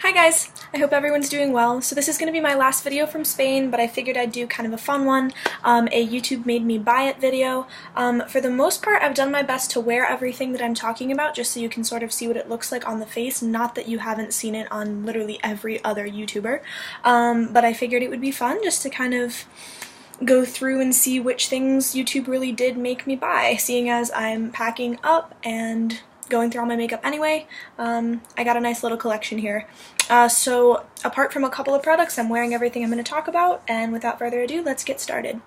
Hi guys! I hope everyone's doing well. So this is going to be my last video from Spain, but I figured I'd do kind of a fun one, a YouTube made me buy it video. For the most part, I've done my best to wear everything that I'm talking about just so you can sort of see what it looks like on the face, not that you haven't seen it on literally every other YouTuber, but I figured it would be fun just to kind of go through and see which things YouTube really did make me buy, seeing as I'm packing up and going through all my makeup anyway. I got a nice little collection here. So apart from a couple of products, I'm wearing everything I'm going to talk about, and without further ado, let's get started.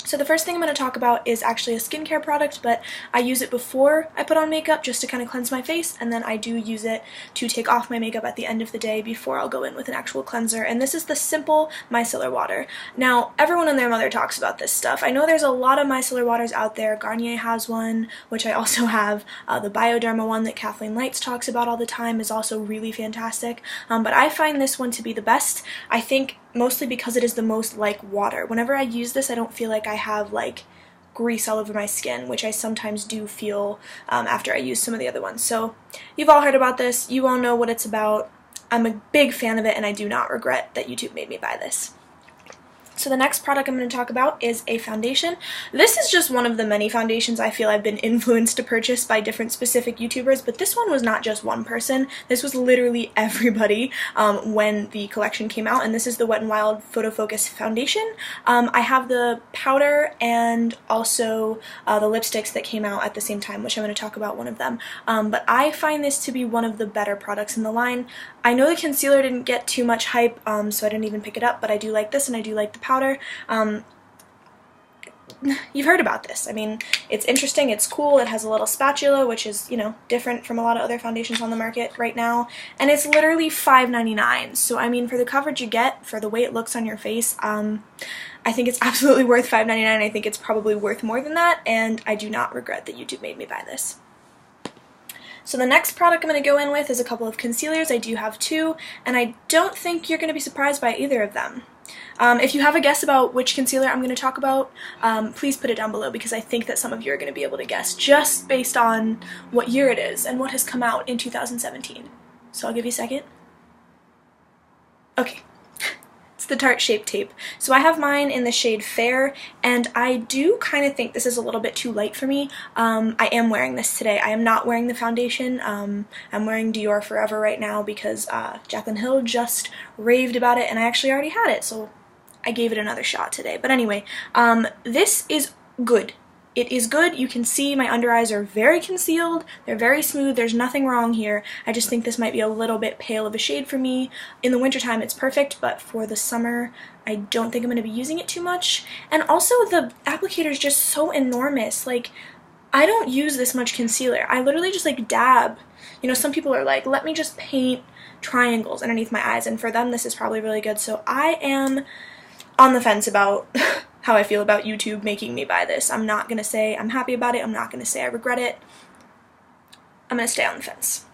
So the first thing I'm going to talk about is actually a skincare product, but I use it before I put on makeup just to kind of cleanse my face, and then I do use it to take off my makeup at the end of the day before I'll go in with an actual cleanser, and this is the Simple Micellar Water. Now, everyone and their mother talks about this stuff. I know there's a lot of micellar waters out there. Garnier has one, which I also have. The Bioderma one that Kathleen Lights talks about all the time is also really fantastic, but I find this one to be the best. I think mostly because it is the most like water. Whenever I use this, I don't feel like I have like grease all over my skin, which I sometimes do feel after I use some of the other ones. So you've all heard about this, you all know what it's about. I'm a big fan of it, and I do not regret that YouTube made me buy this. So the next product I'm going to talk about is a foundation. This is just one of the many foundations I feel I've been influenced to purchase by different specific YouTubers, but this one was not just one person. This was literally everybody when the collection came out, and this is the Wet n Wild Photo Focus Foundation. I have the powder and also the lipsticks that came out at the same time, which I'm going to talk about one of them. But I find this to be one of the better products in the line. I know the concealer didn't get too much hype, so I didn't even pick it up, but I do like this and I do like the powder. You've heard about this. I mean, it's interesting, it's cool, it has a little spatula, which is, you know, different from a lot of other foundations on the market right now, and it's literally $5.99, so I mean, for the coverage you get, for the way it looks on your face, I think it's absolutely worth $5.99. I think it's probably worth more than that, and I do not regret that YouTube made me buy this. So the next product I'm going to go in with is a couple of concealers. I do have two, and I don't think you're going to be surprised by either of them. If you have a guess about which concealer I'm going to talk about, please put it down below, because I think that some of you are going to be able to guess just based on what year it is and what has come out in 2017. So I'll give you a second. Okay. It's the Tarte Shape Tape. So I have mine in the shade Fair, and I do kind of think this is a little bit too light for me. I am wearing this today. I am not wearing the foundation. I'm wearing Dior Forever right now because Jaclyn Hill just raved about it, and I actually already had it, so I gave it another shot today. But anyway, this is good. It is good. You can see my under eyes are very concealed, they're very smooth, there's nothing wrong here. I just think this might be a little bit pale of a shade for me. In the wintertime it's perfect, but for the summer I don't think I'm going to be using it too much. And also the applicator is just so enormous. Like, I don't use this much concealer. I literally just like dab. You know, some people are like, let me just paint triangles underneath my eyes, and for them this is probably really good. So I am on the fence about how I feel about YouTube making me buy this. I'm not going to say I'm happy about it. I'm not going to say I regret it. I'm going to stay on the fence.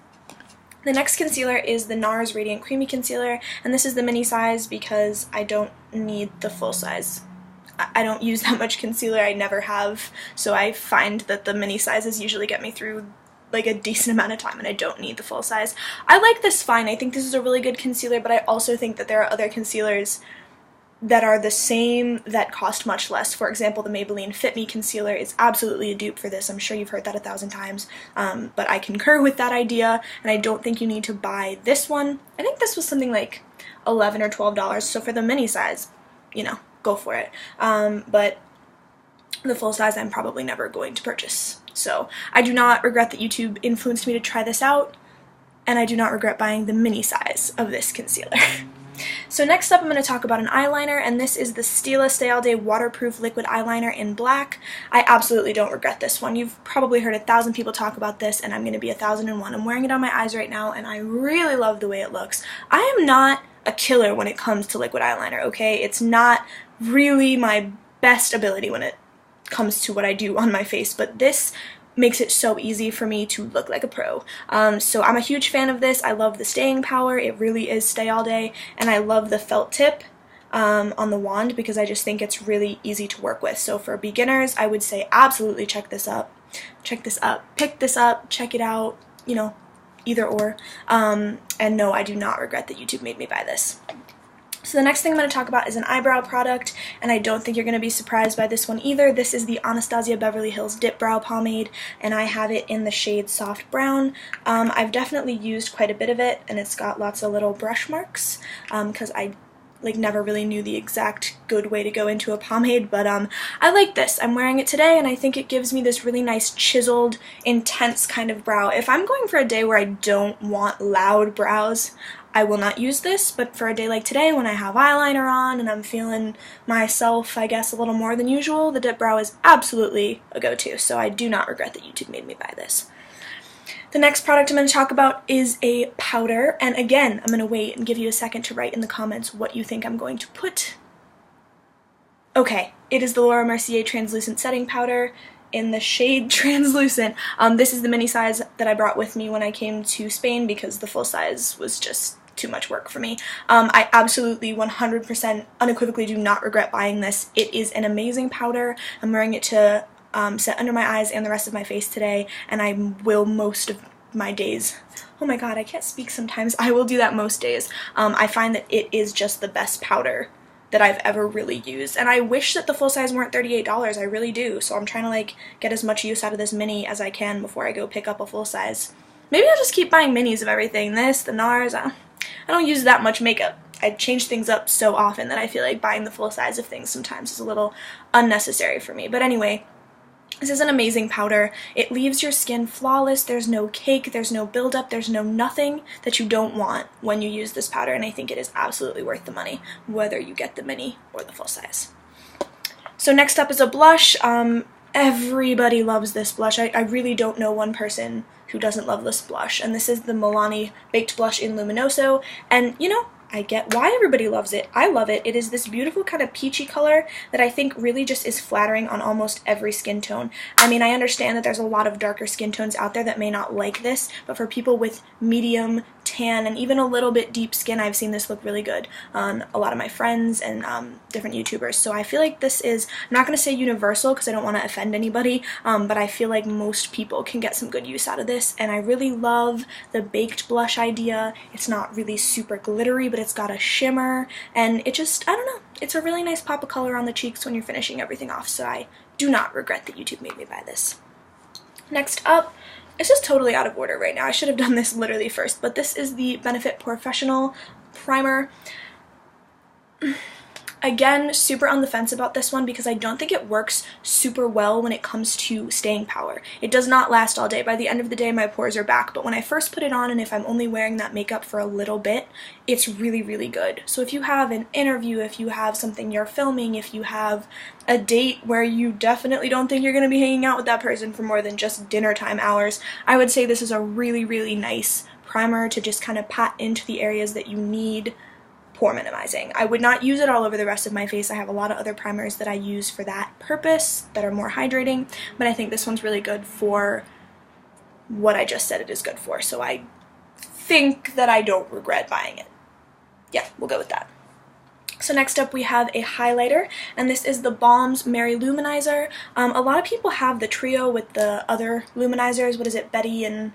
The next concealer is the NARS Radiant Creamy Concealer, and this is the mini size because I don't need the full size. I don't use that much concealer, I never have, so I find that the mini sizes usually get me through like a decent amount of time, and I don't need the full size. I like this fine. I think this is a really good concealer, but I also think that there are other concealers that are the same that cost much less. For example, the Maybelline Fit Me concealer is absolutely a dupe for this. I'm sure you've heard that 1,000 times, but I concur with that idea, and I don't think you need to buy this one. I think this was something like $11 or $12, so for the mini size, you know, go for it. But the full size I'm probably never going to purchase. So I do not regret that YouTube influenced me to try this out, and I do not regret buying the mini size of this concealer. So next up I'm going to talk about an eyeliner, and this is the Stila Stay All Day Waterproof Liquid Eyeliner in black. I absolutely don't regret this one. You've probably heard 1,000 people talk about this, and I'm going to be 1,001. I'm wearing it on my eyes right now, and I really love the way it looks. I am not a killer when it comes to liquid eyeliner, okay? It's not really my best ability when it comes to what I do on my face, but this makes it so easy for me to look like a pro. So I'm a huge fan of this. I love the staying power. It really is stay all day, and I love the felt tip on the wand because I just think it's really easy to work with. So for beginners, I would say absolutely check this up. Pick this up, check it out, you know, either or. And no, I do not regret that YouTube made me buy this. So the next thing I'm going to talk about is an eyebrow product, and I don't think you're going to be surprised by this one either. This is the Anastasia Beverly Hills Dip Brow Pomade, and I have it in the shade Soft Brown. I've definitely used quite a bit of it, and it's got lots of little brush marks, because I never really knew the exact good way to go into a pomade, but I like this. I'm wearing it today, and I think it gives me this really nice chiseled, intense kind of brow. If I'm going for a day where I don't want loud brows, I will not use this, but for a day like today when I have eyeliner on and I'm feeling myself, I guess, a little more than usual, the Dip Brow is absolutely a go-to, so I do not regret that YouTube made me buy this. The next product I'm going to talk about is a powder, and again, I'm going to wait and give you a second to write in the comments what you think I'm going to put. Okay, it is the Laura Mercier Translucent Setting Powder in the shade Translucent. This is the mini size that I brought with me when I came to Spain because the full size was just too much work for me. I absolutely 100% unequivocally do not regret buying this. It is an amazing powder. I'm wearing it to set under my eyes and the rest of my face today, and I will most of my days. Oh my god, I can't speak sometimes. I will do that most days. I find that it is just the best powder that I've ever really used, and I wish that the full size weren't $38. I really do, so I'm trying to get as much use out of this mini as I can before I go pick up a full size. Maybe I'll just keep buying minis of everything. This, the NARS, I don't use that much makeup. I change things up so often that I feel like buying the full size of things sometimes is a little unnecessary for me. But anyway, this is an amazing powder. It leaves your skin flawless. There's no cake, there's no buildup, there's no nothing that you don't want when you use this powder, and I think it is absolutely worth the money, whether you get the mini or the full size. So next up is a blush. Everybody loves this blush. I really don't know one person who doesn't love this blush, and this is the Milani Baked Blush in Luminoso, and you know, I get why everybody loves it. I love it. It is this beautiful kind of peachy color that I think really just is flattering on almost every skin tone. I mean, I understand that there's a lot of darker skin tones out there that may not like this, but for people with medium, tan, and even a little bit deep skin, I've seen this look really good on a lot of my friends and different YouTubers. So I feel like this is, I'm not going to say universal because I don't want to offend anybody, but I feel like most people can get some good use out of this, and I really love the baked blush idea. It's not really super glittery, but it's got a shimmer, and it just, I don't know, it's a really nice pop of color on the cheeks when you're finishing everything off, so I do not regret that YouTube made me buy this. Next up, it's just totally out of order right now. I should have done this literally first, but this is the Benefit Professional Primer. Again, super on the fence about this one because I don't think it works super well when it comes to staying power. It does not last all day. By the end of the day, my pores are back, but when I first put it on, and if I'm only wearing that makeup for a little bit, it's really, really good. So if you have an interview, if you have something you're filming, if you have a date where you definitely don't think you're going to be hanging out with that person for more than just dinner time hours, I would say this is a really, really nice primer to just kind of pat into the areas that you need pore minimizing. I would not use it all over the rest of my face. I have a lot of other primers that I use for that purpose that are more hydrating, but I think this one's really good for what I just said it is good for, so I think that I don't regret buying it. Yeah, we'll go with that. So next up we have a highlighter, and this is the Balm's Mary Luminizer. A lot of people have the trio with the other luminizers. What is it, Betty and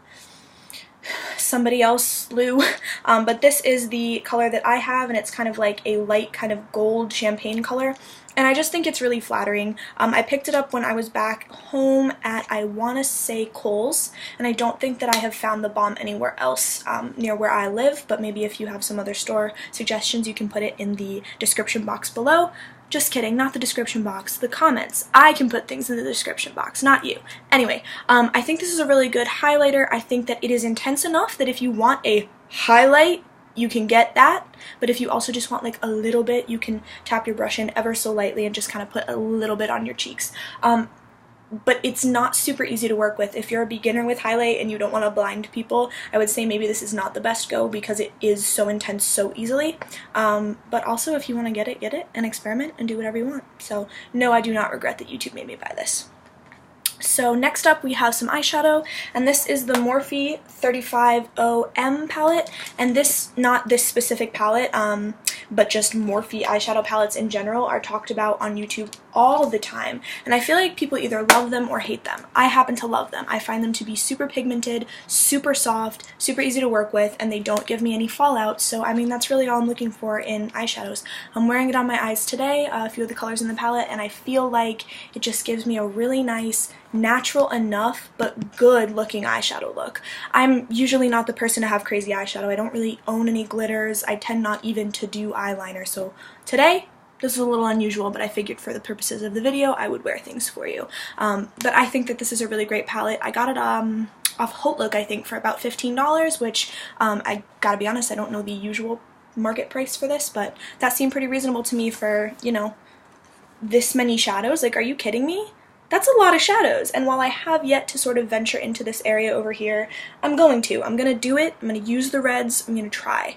somebody else, Lou, but this is the color that I have, and it's kind of like a light kind of gold champagne color, and I just think it's really flattering. I picked it up when I was back home at, I want to say, Kohl's, and I don't think that I have found the balm anywhere else near where I live, but maybe if you have some other store suggestions, you can put it in the description box below. Just kidding, not the description box, the comments. I can put things in the description box, not you. Anyway, I think this is a really good highlighter. I think that it is intense enough that if you want a highlight, you can get that, but if you also just want like a little bit, you can tap your brush in ever so lightly and just kind of put a little bit on your cheeks. But it's not super easy to work with. If you're a beginner with highlight and you don't want to blind people, I would say maybe this is not the best go because it is so intense so easily. But also if you want to get it and experiment and do whatever you want. So no, I do not regret that YouTube made me buy this. So next up we have some eyeshadow, and this is the Morphe 35OM palette, and not this specific palette, but just Morphe eyeshadow palettes in general are talked about on YouTube all the time, and I feel like people either love them or hate them. I happen to love them. I find them to be super pigmented, super soft, super easy to work with, and they don't give me any fallout, so I mean that's really all I'm looking for in eyeshadows. I'm wearing it on my eyes today, a few of the colors in the palette, and I feel like it just gives me a really nice, natural enough but good looking eyeshadow look. I'm usually not the person to have crazy eyeshadow. I don't really own any glitters. I tend not even to do eyeliner, so today this is a little unusual, but I figured for the purposes of the video I would wear things for you. But I think that this is a really great palette. I got it off HauteLook, I think, for about $15, which I gotta be honest, I don't know the usual market price for this, but that seemed pretty reasonable to me for, you know, this many shadows. Like, are you kidding me? That's a lot of shadows, and while I have yet to sort of venture into this area over here, I'm going to. I'm gonna do it. I'm gonna use the reds. I'm gonna try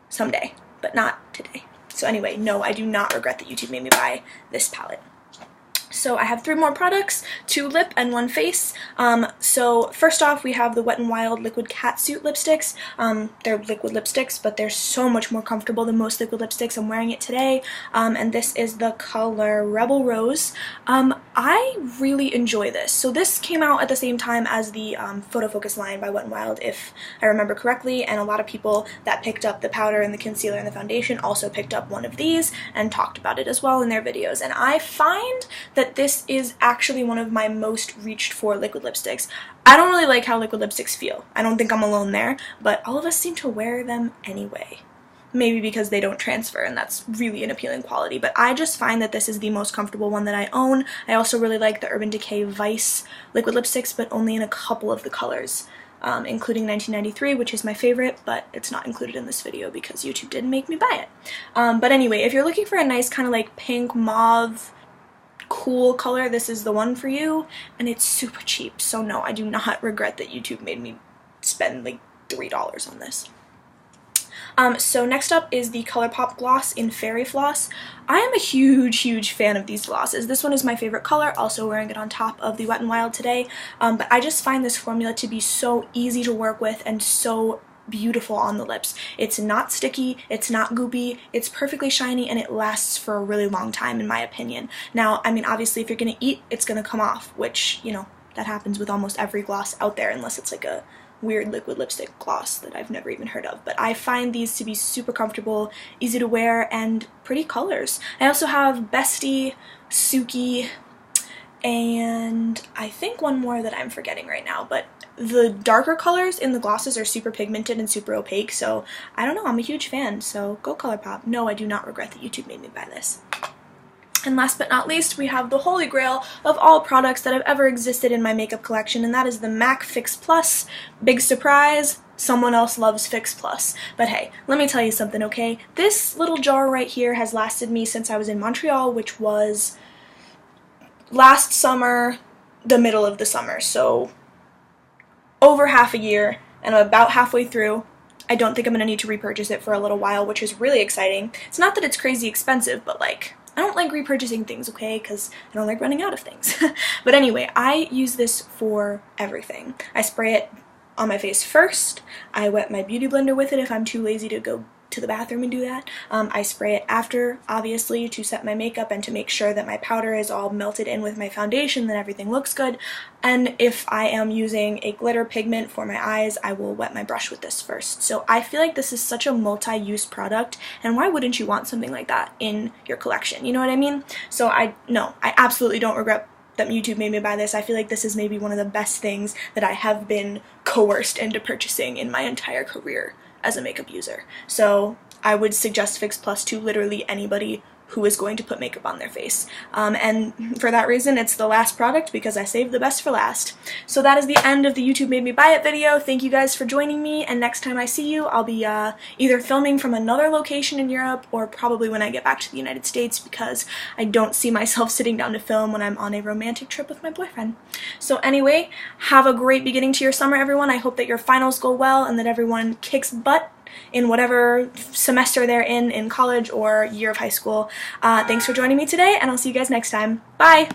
someday, but not today. So anyway, no, I do not regret that YouTube made me buy this palette. So I have 3 more products, 2 lip and 1 face. So first off, we have the Wet n Wild Liquid Catsuit lipsticks. They're liquid lipsticks, but they're so much more comfortable than most liquid lipsticks. I'm wearing it today, and this is the color Rebel Rose. I really enjoy this. So this came out at the same time as the Photo Focus line by Wet n Wild, if I remember correctly, and a lot of people that picked up the powder and the concealer and the foundation also picked up one of these and talked about it as well in their videos. And I find that this is actually one of my most reached for liquid lipsticks. I don't really like how liquid lipsticks feel. I don't think I'm alone there, but all of us seem to wear them anyway. Maybe because they don't transfer, and that's really an appealing quality, but I just find that this is the most comfortable one that I own. I also really like the Urban Decay Vice liquid lipsticks, but only in a couple of the colors, including 1993, which is my favorite, but it's not included in this video because YouTube didn't make me buy it. But anyway, if you're looking for a nice kind of like pink, mauve, cool color, this is the one for you, and it's super cheap, so no, I do not regret that YouTube made me spend like $3 on this. So next up is the ColourPop gloss in Fairy Floss. I am a huge fan of these glosses. This one is my favorite color, also wearing it on top of the Wet n Wild today, but I just find this formula to be so easy to work with and so beautiful on the lips. It's not sticky, it's not goopy, it's perfectly shiny, and it lasts for a really long time in my opinion. Now, I mean, obviously if you're gonna eat, it's gonna come off, which, you know, that happens with almost every gloss out there unless it's like a weird liquid lipstick gloss that I've never even heard of. But I find these to be super comfortable, easy to wear, and pretty colors. I also have Bestie, Suki, and I think one more that I'm forgetting right now, but the darker colors in the glosses are super pigmented and super opaque, so I don't know, I'm a huge fan, so go ColourPop. No, I do not regret that YouTube made me buy this. And last but not least, we have the holy grail of all products that have ever existed in my makeup collection, and that is the MAC Fix Plus. Big surprise, someone else loves Fix Plus. But hey, let me tell you something, okay? This little jar right here has lasted me since I was in Montreal, which was last summer, the middle of the summer, so over half a year, and I'm about halfway through. I don't think I'm going to need to repurchase it for a little while, which is really exciting. It's not that it's crazy expensive, but like, I don't like repurchasing things, okay, because I don't like running out of things. But anyway, I use this for everything. I spray it on my face first. I wet my beauty blender with it if I'm too lazy to go to the bathroom and do that. I spray it after, obviously, to set my makeup and to make sure that my powder is all melted in with my foundation, that everything looks good. And if I am using a glitter pigment for my eyes, I will wet my brush with this first. So I feel like this is such a multi-use product, and why wouldn't you want something like that in your collection? You know what I mean? So I absolutely don't regret that YouTube made me buy this. I feel like this is maybe one of the best things that I have been coerced into purchasing in my entire career as a makeup user. So I would suggest Fix Plus to literally anybody who is going to put makeup on their face. And for that reason, it's the last product because I saved the best for last. So that is the end of the YouTube Made Me Buy It video. Thank you guys for joining me, and next time I see you, I'll be either filming from another location in Europe or probably when I get back to the United States, because I don't see myself sitting down to film when I'm on a romantic trip with my boyfriend. So anyway, have a great beginning to your summer, everyone. I hope that your finals go well and that everyone kicks butt in whatever semester they're in college or year of high school. Thanks for joining me today, and I'll see you guys next time. Bye!